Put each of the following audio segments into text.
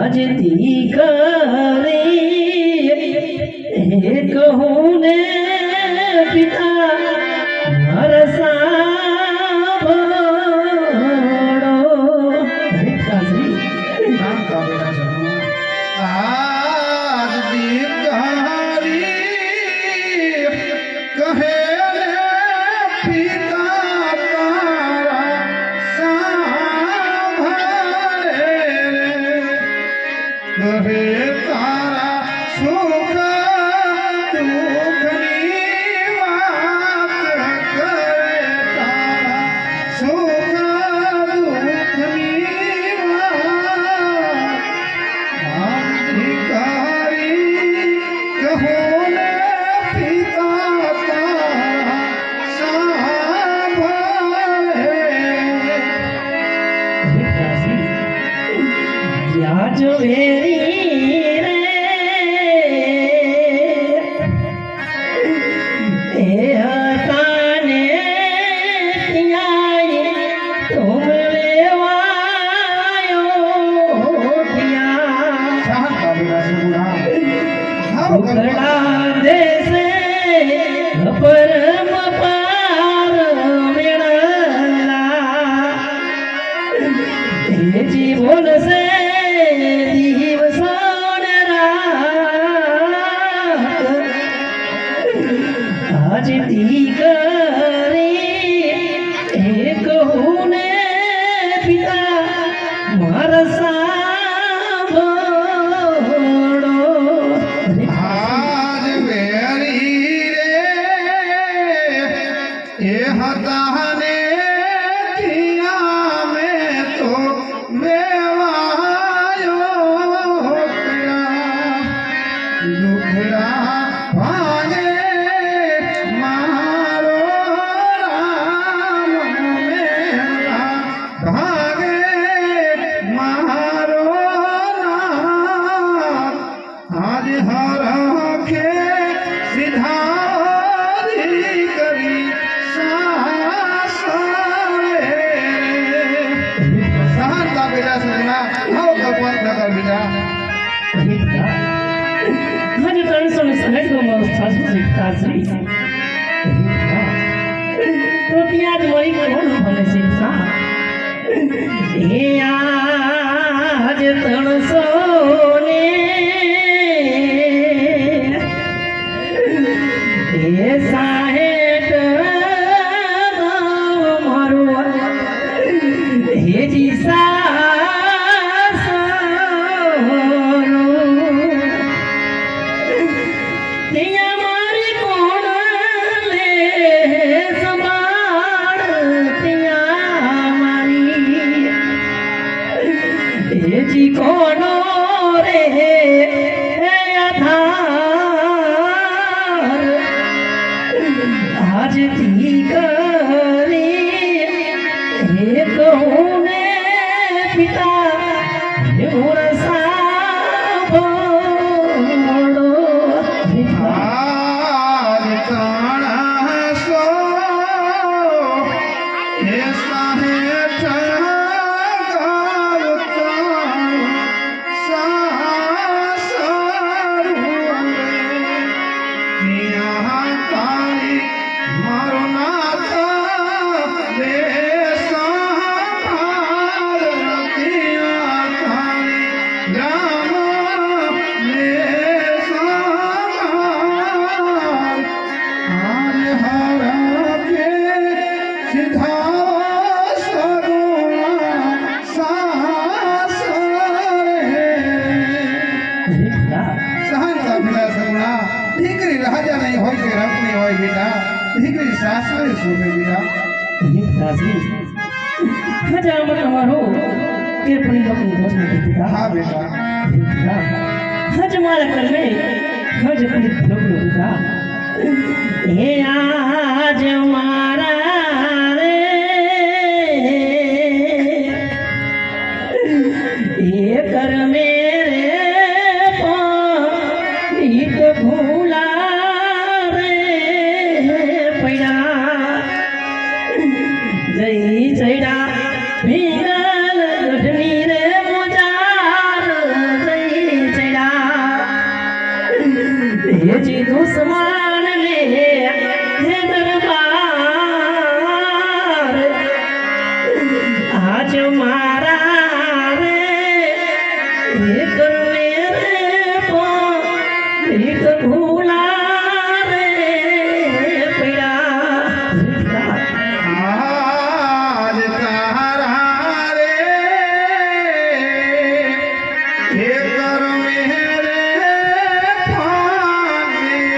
આજથી કરે કહું ને પિતા મારા સાંભળો આજ દીકરી કહે પિતા તારા સાંભળે કહે તારા સુખ દુઃખની વાત કરે તારા સુખ દુઃખની વાત અધિકારી કહો ને પિતા તારા સાંભળે ત્યાં જો વેરી રે એ હતા ને ત્યાં તુમ લેવાયો ત્યાં ઉકળા દેશે પરમ પાર મેળલા એ જીવન સે આજથી કરી કહું ને પિતા મારા સાંભળો આજ વેરી રે એ હતા ને ત્યાં મેં તો વેવાયો ત્યાં દુખડા ભાગે મારો રામ મેલા ભાગે મારો નાથ આજ હરખે સિધારી કરી સાસરે સહનતા બેટા સજના હવ કલ્પત નગર બેટા મને 360 મારો સાસુ શીખતા છે તો ત્યાં જ મળી કોણ ભલે શીખતા એ આજ 300 ને એ 60 મારું હેજી ત્યાં મારી કોણ લે સંભાળ ત્યાં મારી જી કોનો રે આધાર આજથી કરી કહું ને પિતા મોરા સાંભળો આજ ત્રણસો એ સાહેઠ ગાવતા સાંભળે દીકરી રાજા નહીં હોય કે રંગની હોય બેટા દીકરી સાસરે શોભે બેટા સાસરી હજાર મત અમારો કે પણ લોકો દોષ નથી પિતા હા બેટા હજ મારા કરમે હજ પણ લોકો પિતા હે આજ મારા રે એ કર મેરે પાણીત ભૂલા રે પૈડા જઈ ચૈડા ભીગલ ગઢની રે મોજાર જઈ ચૈડા હેજી દુશ્મન ને હે દરબાર આજ મારા રે એક મેરે પાણીત ભૂલા રે પૈડા આજ તારા રે હે કર મેરે ફાની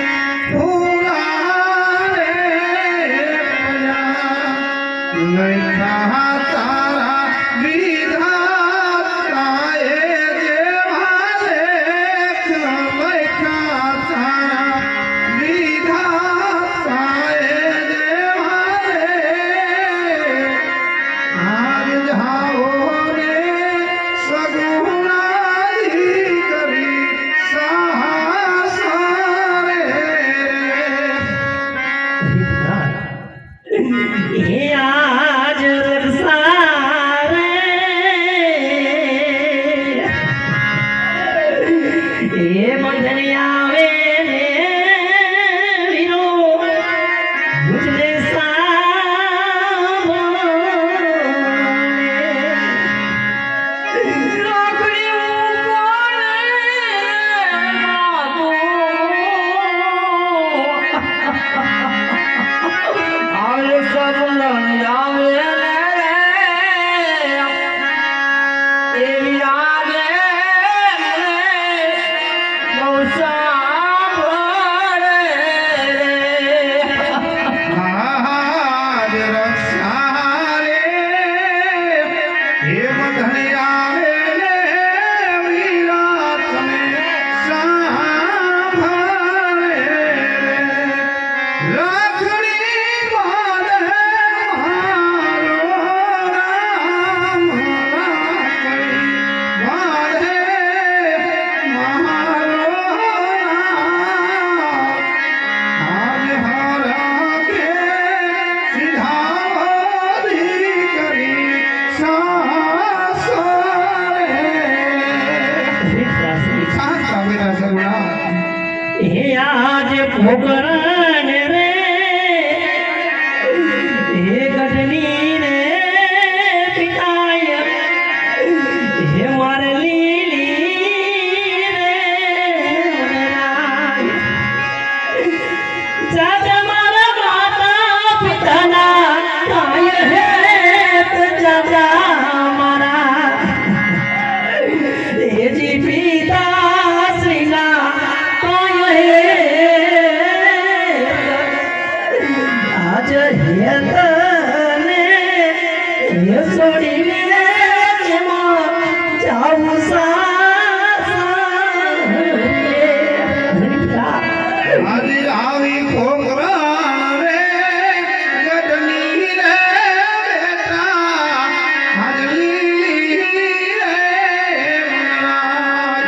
ફૂલા રે લખા તારા વિધાતાએ જેવા લેખ લખા તારા વિધાતાએ જેવા આજ જાઓ ને સગુણાદી કરી સાહસ રે એ આજ રસારે એ મંદને આવે ને વીરો મુજને આજ રક્ષા રે હે બધણે આવે રે વીરા તને સાંભળે રાખડી બાંધે મારો રામ રાખડી બાંધે મારો રામ આજ હારા કે સીધાવાદી કરી સાસ રે શાંત બેટા સગુણા એ આજ પોકરણ રે એ ગઢની રે પિતાય હે માર લીલી રે વનરાય જાજા મારા માતા પિતાના કાય હે જાજા મારા એજી પિતા શ્રીના કાય હે આજ હે તને હે છોડીને જેમાં જાઉં આજ આવી ખોકરાણ રે ગઢની રે બેટા આજ લીલી રે મનરાજ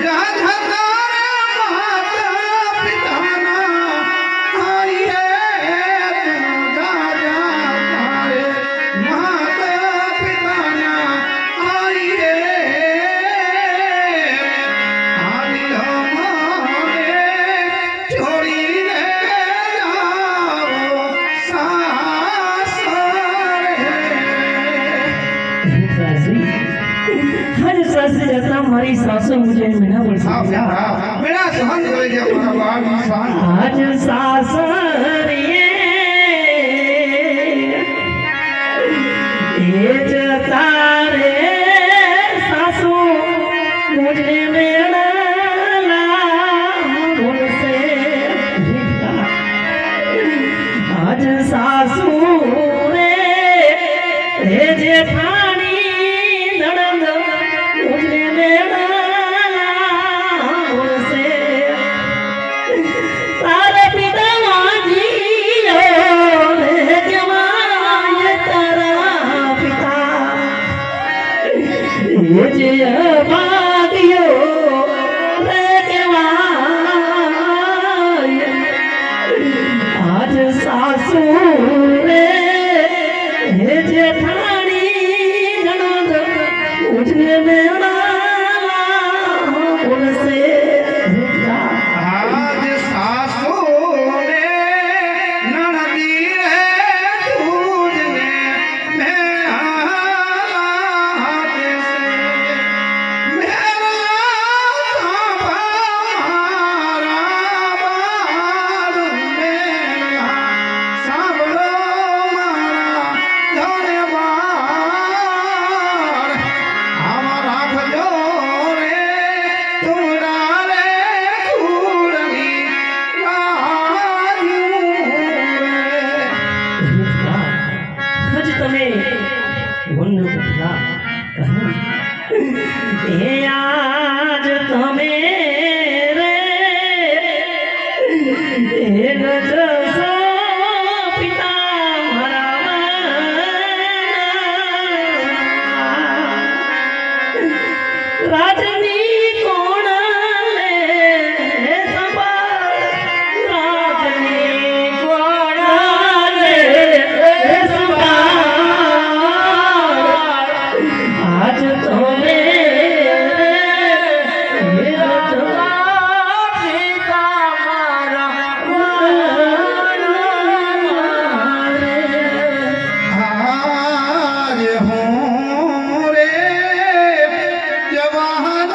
જા તારા માતા પિતાના આઈએ દાદા તારે માતા પિતાના આઈએ આદિ હમારે છોડીને જાઓ સાસ હર સાસરે જતા મારી સાસુ મુझे મેના બોલ હા सकता બેટા મેળા સહન કરે છે મારા બાપ સહન આજ સાસરીએ એ જતા રે સાસુ મુझे મેળા બોલશે ભાગ્યો રે કહેવાય આજ સાસુ રે હે જેઠાણી નણંદ ઉજને મેળા બોલશે આજ સાસુને નણંદી રે તુજને મેળા દેશે. મેળા મારા બાળ મેળા સાંભળો મારા ધનબાળ. આમાં રાખજો રે તુડા રે કુળની લાજુ રે. હજ તમે વન ના હે આજ તમે રે હે નજસો પિતા મારા રાજની કોણ લે સંભાળ રાજની કોણ લે સંભાળ આજ તમે આજ હું રે જવાન